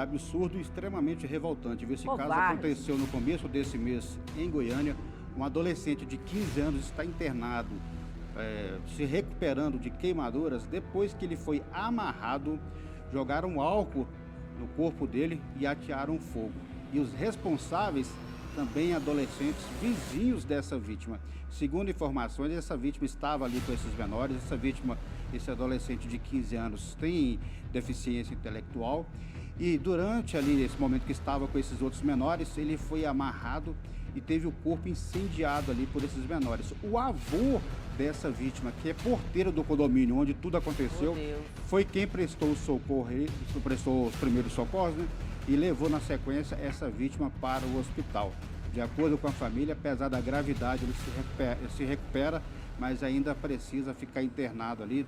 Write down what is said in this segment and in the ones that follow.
Absurdo e extremamente revoltante. Esse caso Covarde. aconteceu no começo desse mês em Goiânia. Um adolescente de 15 anos está internado, se recuperando de queimaduras depois que ele foi amarrado, jogaram álcool no corpo dele e atearam fogo. E os responsáveis, também adolescentes, vizinhos dessa vítima. Segundo informações, essa vítima estava ali com esses menores. Esse adolescente de 15 anos tem deficiência intelectual. E durante ali, esse momento que estava com esses outros menores, ele foi amarrado e teve o corpo incendiado ali por esses menores. O avô dessa vítima, que é porteiro do condomínio onde tudo aconteceu, foi quem prestou o socorro, prestou os primeiros socorros, né? E levou na sequência essa vítima para o hospital. De acordo com a família, apesar da gravidade, ele se recupera, mas ainda precisa ficar internado ali,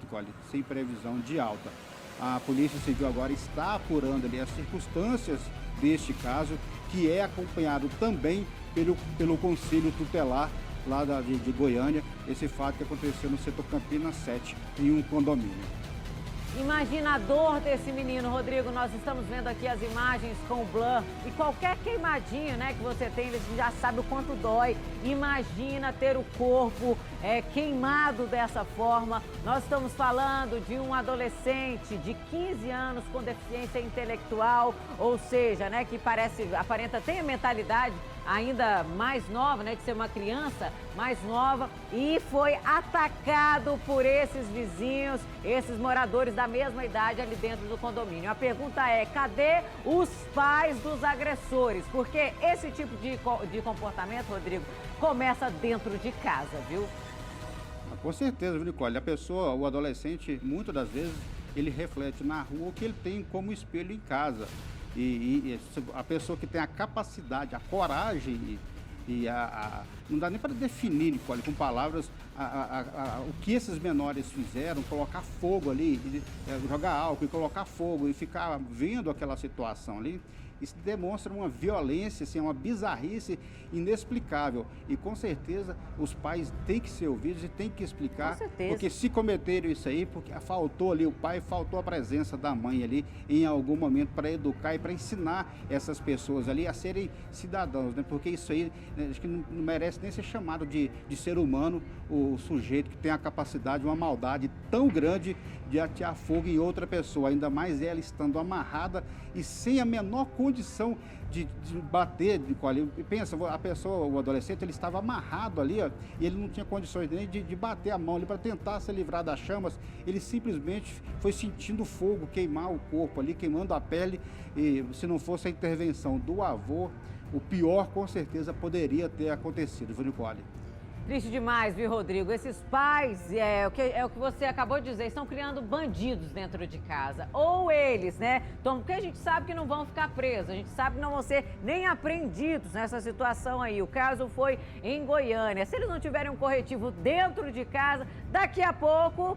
sem previsão de alta. A Polícia Civil agora está apurando ali as circunstâncias deste caso, que é acompanhado também pelo Conselho Tutelar lá de Goiânia, esse fato que aconteceu no setor Campinas 7, em um condomínio. Imagina a dor desse menino, Rodrigo. Nós estamos vendo aqui as imagens com o blur. E qualquer queimadinha, né, que você tem, você já sabe o quanto dói. Imagina ter o corpo queimado dessa forma. Nós estamos falando de um adolescente de 15 anos com deficiência intelectual, ou seja, né, que aparenta ter a mentalidade ainda mais nova, né, de ser uma criança mais nova, e foi atacado por esses vizinhos, esses moradores da mesma idade ali dentro do condomínio. A pergunta é, cadê os pais dos agressores? Porque esse tipo de comportamento, Rodrigo, começa dentro de casa, viu? Com certeza, viu, Nicole? O adolescente, muitas das vezes, ele reflete na rua o que ele tem como espelho em casa. E a pessoa que tem a capacidade, a coragem não dá nem para definir, Nicole, com palavras o que esses menores fizeram, colocar fogo ali, jogar álcool e colocar fogo e ficar vendo aquela situação ali. Isso demonstra uma violência, assim, uma bizarrice inexplicável. E com certeza os pais têm que ser ouvidos e têm que explicar. Com certeza. Porque se cometeram isso aí, porque faltou ali o pai, faltou a presença da mãe ali em algum momento para educar e para ensinar essas pessoas ali a serem cidadãos, né? Porque isso aí, né, acho que não merece nem ser chamado de ser humano, o sujeito que tem a capacidade, uma maldade tão grande de atear fogo em outra pessoa, ainda mais ela estando amarrada e sem a menor condição de bater, pensa, o adolescente, ele estava amarrado ali, ó, e ele não tinha condições nem de bater a mão ali para tentar se livrar das chamas. Ele simplesmente foi sentindo fogo queimar o corpo ali, queimando a pele, e se não fosse a intervenção do avô, o pior com certeza poderia ter acontecido, viu, Nicole? Triste demais, viu, Rodrigo? Esses pais, o que você acabou de dizer, estão criando bandidos dentro de casa. Ou eles, né? Então, porque a gente sabe que não vão ficar presos, a gente sabe que não vão ser nem apreendidos nessa situação aí. O caso foi em Goiânia. Se eles não tiverem um corretivo dentro de casa, daqui a pouco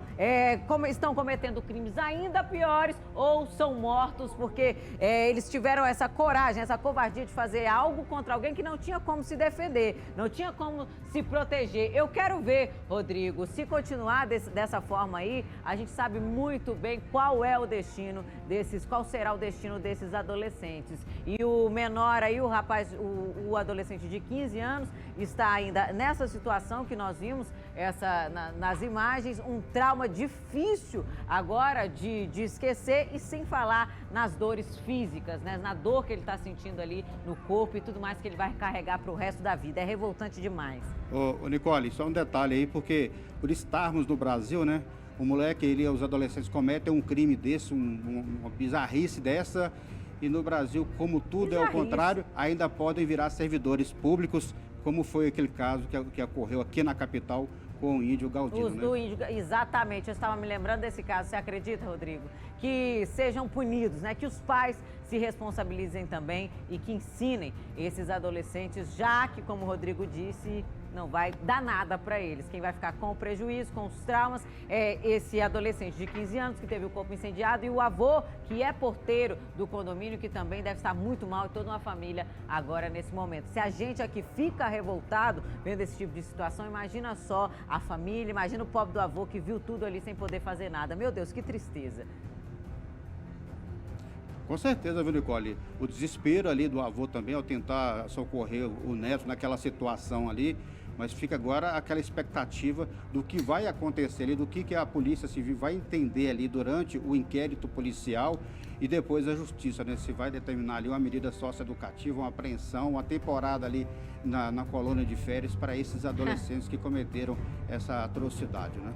estão cometendo crimes ainda piores ou são mortos porque eles tiveram essa coragem, essa covardia de fazer algo contra alguém que não tinha como se defender, não tinha como se proteger. Eu quero ver, Rodrigo, se continuar dessa forma aí, a gente sabe muito bem qual será o destino desses adolescentes. E o menor aí, o rapaz, o adolescente de 15 anos, está ainda nessa situação que nós vimos nas imagens, um trauma difícil agora de esquecer, e sem falar nas dores físicas, né? Na dor que ele está sentindo ali no corpo e tudo mais que ele vai carregar para o resto da vida. É revoltante demais. Ô Nicole, só um detalhe aí, porque por estarmos no Brasil, né? Os adolescentes cometem um crime desse, uma bizarrice dessa, e no Brasil, como tudo é o contrário, ainda podem virar servidores públicos, como foi aquele caso que ocorreu aqui na capital com o Índio Galdino, né? Do Índio, exatamente. Eu estava me lembrando desse caso. Você acredita, Rodrigo? Que sejam punidos, né? Que os pais se responsabilizem também e que ensinem esses adolescentes, já que, como o Rodrigo disse, não vai dar nada para eles. Quem vai ficar com o prejuízo, com os traumas, é esse adolescente de 15 anos que teve o corpo incendiado, e o avô, que é porteiro do condomínio, que também deve estar muito mal, e toda uma família agora nesse momento. Se a gente aqui fica revoltado vendo esse tipo de situação, imagina só a família, imagina o pobre do avô que viu tudo ali sem poder fazer nada. Meu Deus, que tristeza. Com certeza, viu, Nicole? O desespero ali do avô também ao tentar socorrer o neto naquela situação ali, mas fica agora aquela expectativa do que vai acontecer ali, do que a Polícia Civil vai entender ali durante o inquérito policial e depois a Justiça, né? Se vai determinar ali uma medida socioeducativa, uma apreensão, uma temporada ali na colônia de férias para esses adolescentes que cometeram essa atrocidade, né?